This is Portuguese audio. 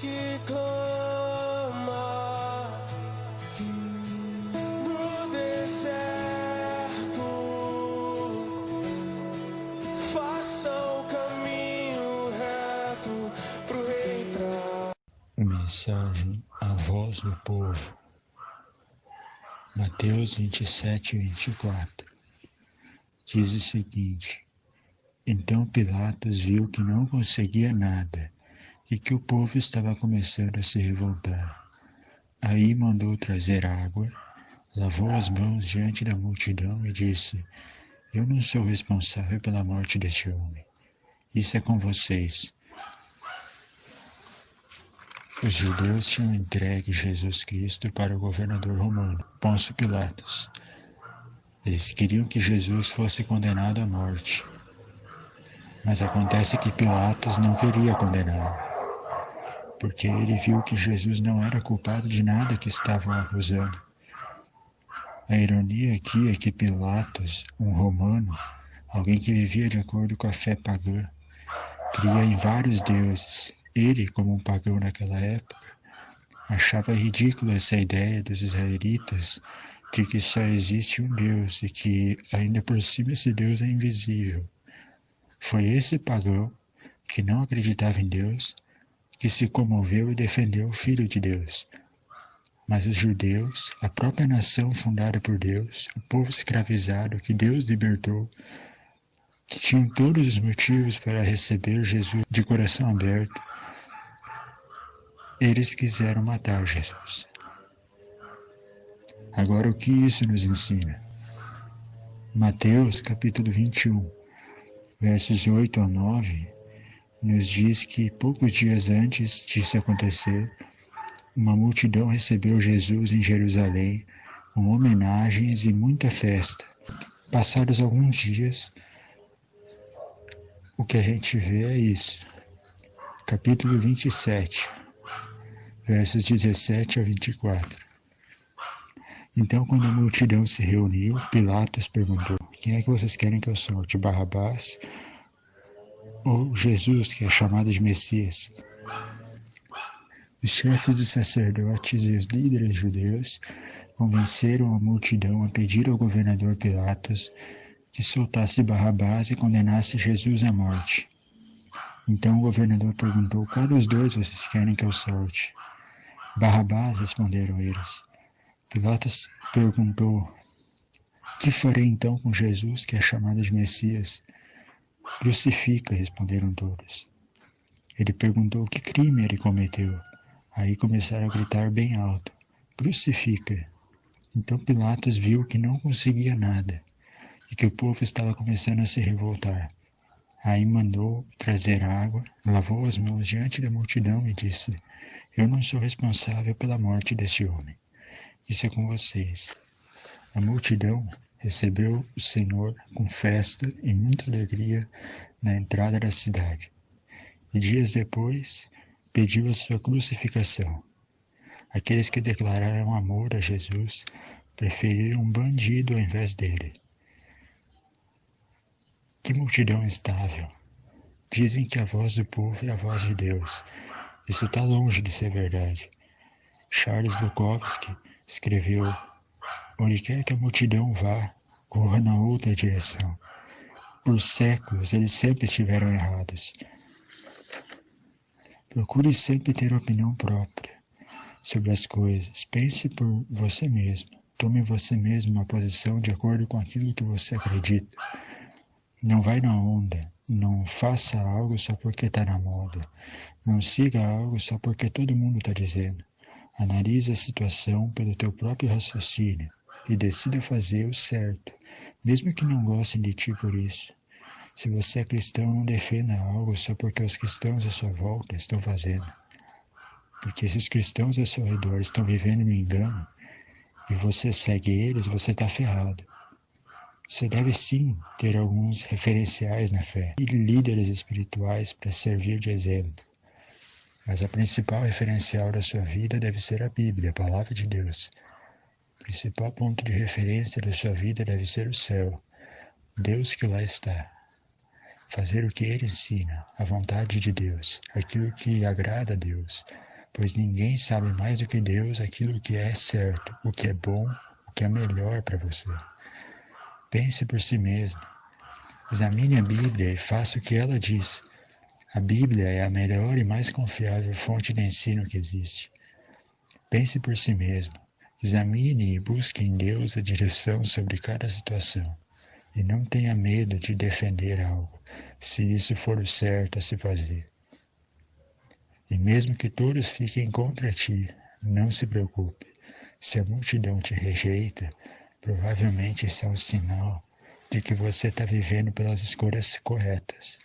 que clama no deserto, faça o caminho reto pro rei entrar. Mensagem à voz do povo. Mateus 27:24 diz o seguinte: Então Pilatos viu que não conseguia nada e que o povo estava começando a se revoltar. Aí mandou trazer água, lavou as mãos diante da multidão e disse: Eu não sou responsável pela morte deste homem. Isso é com vocês. Os judeus tinham entregue Jesus Cristo para o governador romano, Pôncio Pilatos. Eles queriam que Jesus fosse condenado à morte. Mas acontece que Pilatos não queria condená-lo, porque ele viu que Jesus não era culpado de nada que estavam acusando. A ironia aqui é que Pilatos, um romano, alguém que vivia de acordo com a fé pagã, cria em vários deuses. Ele, como um pagão naquela época, achava ridícula essa ideia dos israelitas de que só existe um Deus e que, ainda por cima, esse Deus é invisível. Foi esse pagão, que não acreditava em Deus, que se comoveu e defendeu o Filho de Deus. Mas os judeus, a própria nação fundada por Deus, o povo escravizado que Deus libertou, que tinham todos os motivos para receber Jesus de coração aberto, eles quiseram matar Jesus. Agora, o que isso nos ensina? Mateus capítulo 21, versos 8 ao 9, nos diz que poucos dias antes disso acontecer, uma multidão recebeu Jesus em Jerusalém com homenagens e muita festa. Passados alguns dias, o que a gente vê é isso. Capítulo 27, versos 17 a 24. Então, quando a multidão se reuniu, Pilatos perguntou: Quem é que vocês querem que eu solte, Barrabás ou Jesus, que é chamado de Messias? Os chefes dos sacerdotes e os líderes judeus convenceram a multidão a pedir ao governador Pilatos que soltasse Barrabás e condenasse Jesus à morte. Então o governador perguntou: Qual dos dois vocês querem que eu solte? Barrabás, responderam eles. Pilatos perguntou: Que farei então com Jesus, que é chamado de Messias? Crucifica, responderam todos. Ele perguntou que crime ele cometeu. Aí começaram a gritar bem alto: Crucifica! Então Pilatos viu que não conseguia nada e que o povo estava começando a se revoltar. Aí mandou trazer água, lavou as mãos diante da multidão e disse: Eu não sou responsável pela morte deste homem. Isso é com vocês. A multidão recebeu o Senhor com festa e muita alegria na entrada da cidade. E dias depois, pediu a sua crucificação. Aqueles que declararam amor a Jesus preferiram um bandido ao invés dele. Que multidão instável! Dizem que a voz do povo é a voz de Deus. Isso está longe de ser verdade. Charles Bukowski escreveu: Onde quer que a multidão vá, corra na outra direção. Por séculos eles sempre estiveram errados. Procure sempre ter opinião própria sobre as coisas. Pense por você mesmo. Tome você mesmo uma posição de acordo com aquilo que você acredita. Não vai na onda. Não faça algo só porque está na moda. Não siga algo só porque todo mundo está dizendo. Analise a situação pelo teu próprio raciocínio e decida fazer o certo, mesmo que não gostem de ti por isso. Se você é cristão, não defenda algo só porque os cristãos à sua volta estão fazendo. Porque se os cristãos ao seu redor estão vivendo no engano e você segue eles, você está ferrado. Você deve sim ter alguns referenciais na fé e líderes espirituais para servir de exemplo. Mas a principal referencial da sua vida deve ser a Bíblia, a Palavra de Deus. O principal ponto de referência da sua vida deve ser o céu, Deus que lá está. Fazer o que Ele ensina, a vontade de Deus, aquilo que agrada a Deus. pois ninguém sabe mais do que Deus aquilo que é certo, o que é bom, o que é melhor para você. Pense por si mesmo. Examine a Bíblia e faça o que ela diz. A Bíblia é a melhor e mais confiável fonte de ensino que existe. Pense por si mesmo. Examine e busque em Deus a direção sobre cada situação. E não tenha medo de defender algo, se isso for o certo a se fazer. E mesmo que todos fiquem contra ti, não se preocupe. Se a multidão te rejeita, provavelmente esse é um sinal de que você está vivendo pelas escolhas corretas.